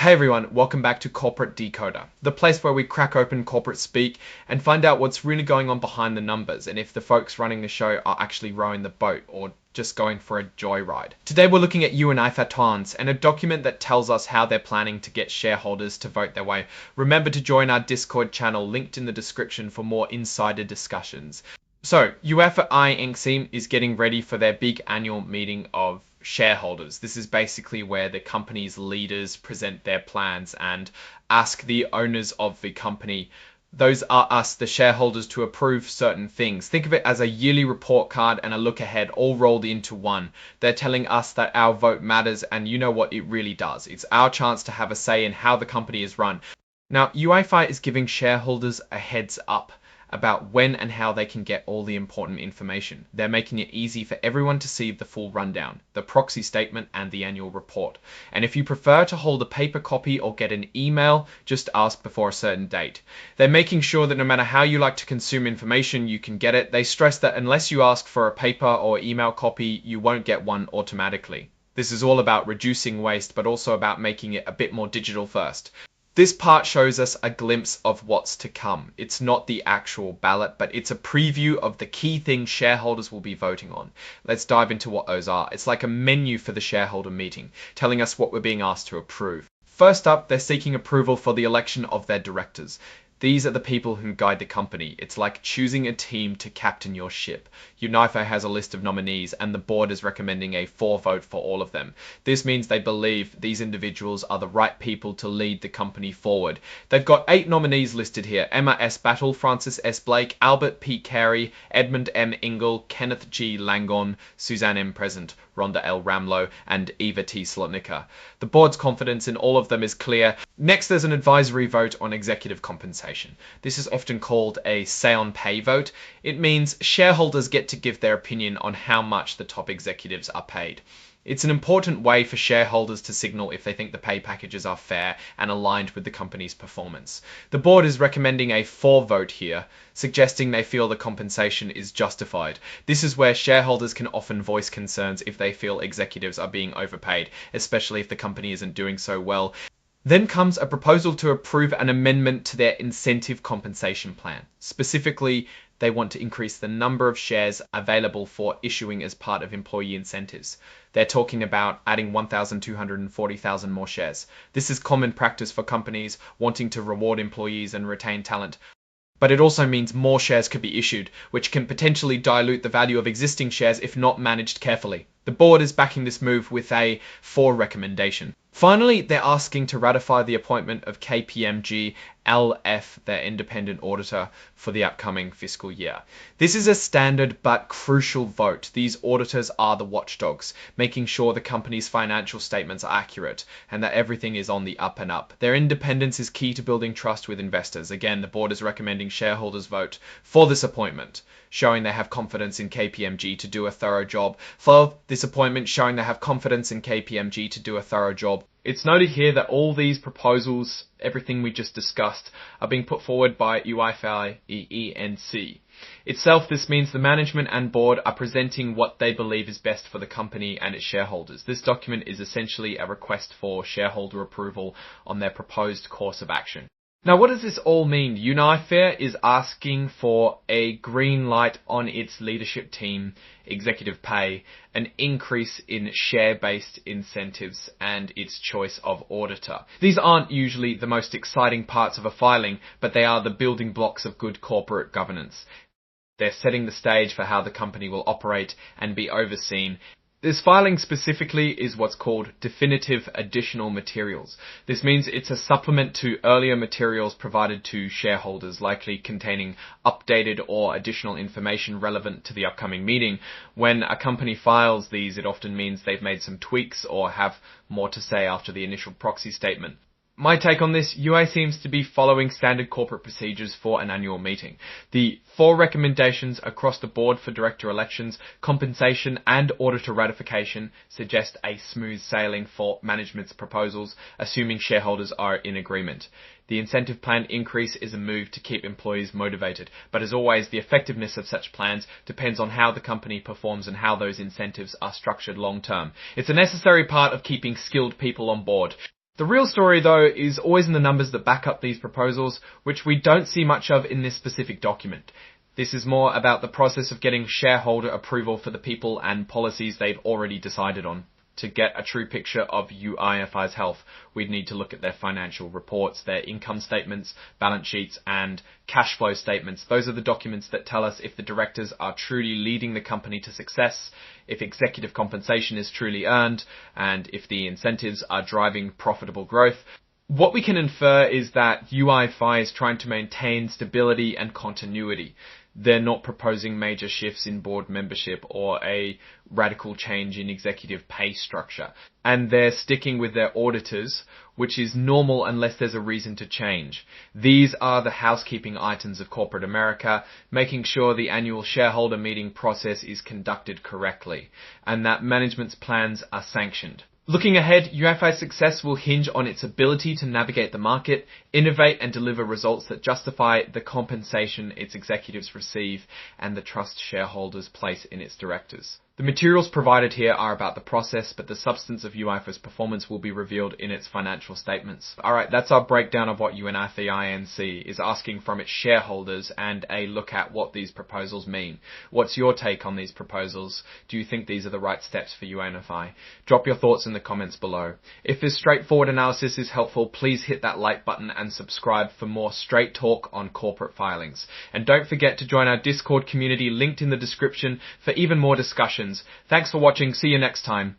Hey everyone, welcome back to Corporate Decoder, the place where we crack open corporate speak and find out what's really going on behind the numbers and if the folks running the show are actually rowing the boat or just going for a joyride. Today we're looking at UNIFI INC and a document that tells us how they're planning to get shareholders to vote their way. Remember to join our Discord channel linked in the description for more insider discussions. So, UNIFI INC is getting ready for their big annual meeting of shareholders. This is basically where the company's leaders present their plans and ask the owners of the company, those are us, the shareholders, to approve certain things. Think of it as a yearly report card and a look ahead all rolled into one. They're telling us that our vote matters, and you know what, it really does. It's our chance to have a say in how the company is run. Now, UNIFI is giving shareholders a heads up about when and how they can get all the important information. They're making it easy for everyone to see the full rundown, the proxy statement and the annual report. And if you prefer to hold a paper copy or get an email, just ask before a certain date. They're making sure that no matter how you like to consume information, you can get it. They stress that unless you ask for a paper or email copy, you won't get one automatically. This is all about reducing waste, but also about making it a bit more digital first. This part shows us a glimpse of what's to come. It's not the actual ballot, but it's a preview of the key things shareholders will be voting on. Let's dive into what those are. It's like a menu for the shareholder meeting, telling us what we're being asked to approve. First up, they're seeking approval for the election of their directors. These are the people who guide the company. It's like choosing a team to captain your ship. UNIFI has a list of nominees and the board is recommending a 4 vote for all of them. This means they believe these individuals are the right people to lead the company forward. They've got 8 nominees listed here: Emma S. Battle, Francis S. Blake, Albert P. Carey, Edmund M. Ingle, Kenneth G. Langon, Suzanne M. Present, Rhonda L. Ramlow, and Eva T. Slotnicker. The board's confidence in all of them is clear. Next, there's an advisory vote on executive compensation. This is often called a say-on-pay vote. It means shareholders get to give their opinion on how much the top executives are paid. It's an important way for shareholders to signal if they think the pay packages are fair and aligned with the company's performance. The board is recommending a 4 vote here, suggesting they feel the compensation is justified. This is where shareholders can often voice concerns if they feel executives are being overpaid, especially if the company isn't doing so well. Then comes a proposal to approve an amendment to their incentive compensation plan. Specifically, they want to increase the number of shares available for issuing as part of employee incentives. They're talking about adding 1,240,000 more shares. This is common practice for companies wanting to reward employees and retain talent. But it also means more shares could be issued, which can potentially dilute the value of existing shares if not managed carefully. The board is backing this move with a 4 recommendation. Finally, they're asking to ratify the appointment of KPMG LF, their independent auditor, for the upcoming fiscal year. This is a standard but crucial vote. These auditors are the watchdogs, making sure the company's financial statements are accurate and that everything is on the up and up. Their independence is key to building trust with investors. Again, the board is recommending shareholders vote for this appointment, showing they have confidence in KPMG to do a thorough job. For this appointment, showing they have confidence in KPMG to do a thorough job. It's noted here that all these proposals, everything we just discussed, are being put forward by UNIFI INC. Itself, this means the management and board are presenting what they believe is best for the company and its shareholders. This document is essentially a request for shareholder approval on their proposed course of action. Now, what does this all mean? UNIFI is asking for a green light on its leadership team, executive pay, an increase in share-based incentives, and its choice of auditor. These aren't usually the most exciting parts of a filing, but they are the building blocks of good corporate governance. They're setting the stage for how the company will operate and be overseen. This filing specifically is what's called definitive additional materials. This means it's a supplement to earlier materials provided to shareholders, likely containing updated or additional information relevant to the upcoming meeting. When a company files these, it often means they've made some tweaks or have more to say after the initial proxy statement. My take on this, UA seems to be following standard corporate procedures for an annual meeting. The 4 recommendations across the board for director elections, compensation and auditor ratification suggest a smooth sailing for management's proposals, assuming shareholders are in agreement. The incentive plan increase is a move to keep employees motivated, but as always, the effectiveness of such plans depends on how the company performs and how those incentives are structured long term. It's a necessary part of keeping skilled people on board. The real story, though, is always in the numbers that back up these proposals, which we don't see much of in this specific document. This is more about the process of getting shareholder approval for the people and policies they've already decided on. To get a true picture of UIFI's health, we'd need to look at their financial reports, their income statements, balance sheets, and cash flow statements. Those are the documents that tell us if the directors are truly leading the company to success, if executive compensation is truly earned, and if the incentives are driving profitable growth. What we can infer is that UIFI is trying to maintain stability and continuity. They're not proposing major shifts in board membership or a radical change in executive pay structure. And they're sticking with their auditors, which is normal unless there's a reason to change. These are the housekeeping items of corporate America, making sure the annual shareholder meeting process is conducted correctly and that management's plans are sanctioned. Looking ahead, UIFI's success will hinge on its ability to navigate the market, innovate and deliver results that justify the compensation its executives receive and the trust shareholders place in its directors. The materials provided here are about the process, but the substance of UIFI's performance will be revealed in its financial statements. Alright, that's our breakdown of what UNIFI INC is asking from its shareholders and a look at what these proposals mean. What's your take on these proposals? Do you think these are the right steps for UNIFI? Drop your thoughts in the comments below. If this straightforward analysis is helpful, please hit that like button and subscribe for more straight talk on corporate filings. And don't forget to join our Discord community linked in the description for even more discussions. Thanks for watching. See you next time.